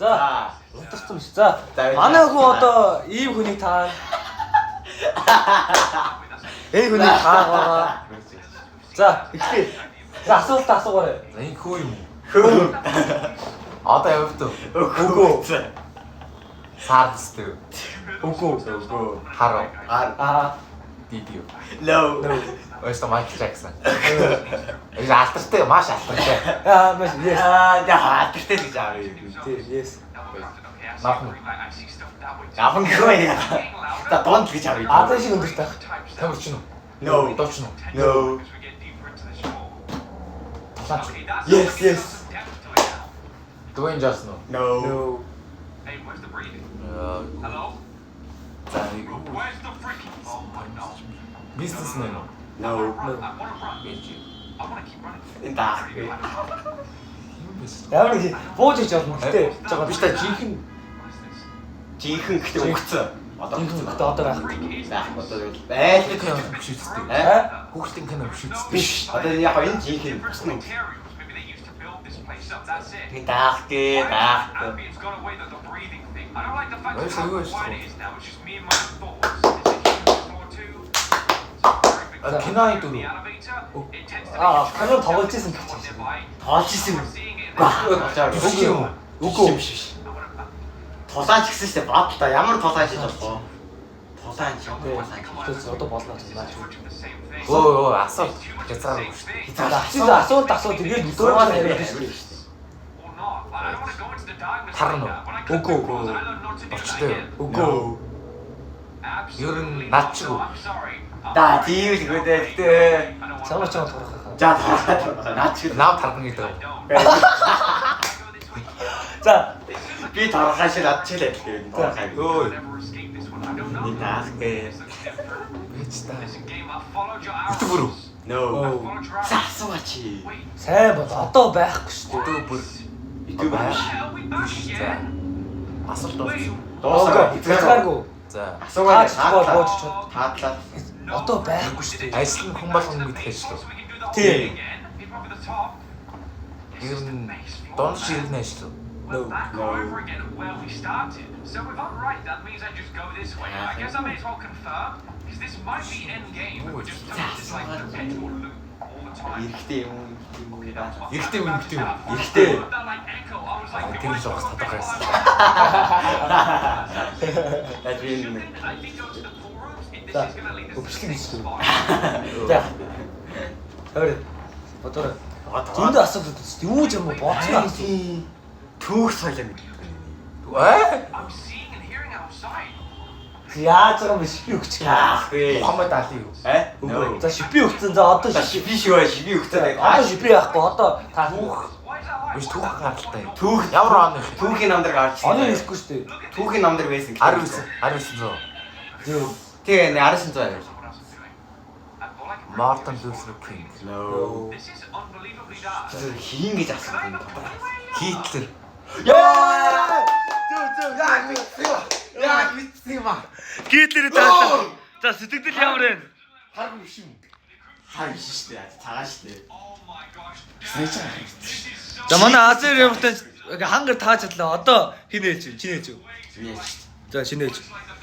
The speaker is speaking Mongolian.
За, утарсан биш. За, манай хүн одоо ийм хүнийг таа. Энэ хүнийг таагаа. За, эхлэе. За, асуулт асуугаарай. За энэ хөө юм уу? Хөө. Одоо явд уу? Үгүй. Сардстэй. Үгүй. Хараа. Аа. Дидио. No. Өөстө Майкл Джексон. Энэ алтартай маш алтартай. Аа, маш yes. алтартай гэж аав юм. Yes. Нахан. Нахан гэх юм. За донд гэж аав юм. Аа, шиг өндөртэй. Тамирч нь. No. Дооч нь. No. Yes, yes. Дуэн Джонсон уу? No. No. Hello. За бизнесмен уу? No. Энэ даах. Ямар нэг бууж иж болно гэтээ. Жага биш та жинхэнэ гэхдээ өгцөө. Одоо Одоо байх. одоо байл Хүүхдийн кино биш үстэй. Хүүхдийн кино биш үстэй. биш. Одоо яг энэ жинхэнэ бусна. Энэ даах гээ даах. Кино идүү. Аа, канал тоглож исэн гэж байна. Тоолж исэн юм. Үгүй юм. Үгүй. биш. Тулаач гэсэн чинь бат та ямар тулаач хийж болох вэ? Тулаач Тэгээс одоо болно гэж байна. Өө асуулт. Хязгаар уу шүү дээ. За, асуулт тэгээд дөөрөөр яриад шүү дээ. Тарна уу? Үгүй. Орчтой. Үгүй. Ер нь над ч уу. да тийм л гэдэг. Чамаа чамаа торох. За наад чи Нав тархан гэдэг. За, би тарахаа шиг над чи л адил гэдэг. Өө. Энэ даах гээ. Бич та. Ютубер үү? No. Сасууч. сайн бол одоо байхгүй шүү дээ. Ютубер. YouTube Биш. За. Асуулт дууссан. дуусаа. Хязгааргүй. За. Асуугаа бууж чад. таадлаа. Одоо байхгүй шүү дээ. Ажил нь хүн болгоно гэдэг ажил уу? Тийм. Ер нь донд ширхнэ ажил уу? No. Over again where we started. So if I'm right, that means I just go this way. I guess I may as well confirm, because this might be end game. We're just doing this like perpetual loop all the time. Эрэгтэй юм. Эрэгтэй юм гэдэг юм. Эрэгтэй. That like echo, I was like, Тэр л жоох татах байсан. Адвин. I think go to the pool rooms. If this За, is gonna lead us to the өвчлөг same шүү. spot. За. Хөөе. Бодорой. Зөндөө асуудал үүсэж юу ч юм уу бооцсон. Түүх соёл юм. I'm seeing and hearing outside. Яаж байгаа юм шипи өгч. Яах вэ? Мухаммад Али юу? Үгүй. За шипи өгцөн. За одоо Би шүү шиби өгтөө. одоо шипи яахгүй. Одоо та Түүх. Why is that like? Биш түүх гаралтай. Түүх Ямар он их? түүхийн намдар гарч. оны хэлэхгүй шүү дээ. Түүхийн намдар байсан. 1900. Тэгээ 1900 байв. Мартин Лютер Кинг. No. This is unbelievably dark. Хийн гэж асуусан. Хитлер. Яа! Яа битсэн юм аа. Гитлерийн таалаа. За сэтгэл ямар вэ? Харах биш юм. Харах биш шүү дээ. Цагаан шүү дээ. Oh my gosh. Сайжаа. За манай Азер явахтай хангар тааж чадлаа. Одоо хин ээж чинь ээж. Yes. За шинэ ээж.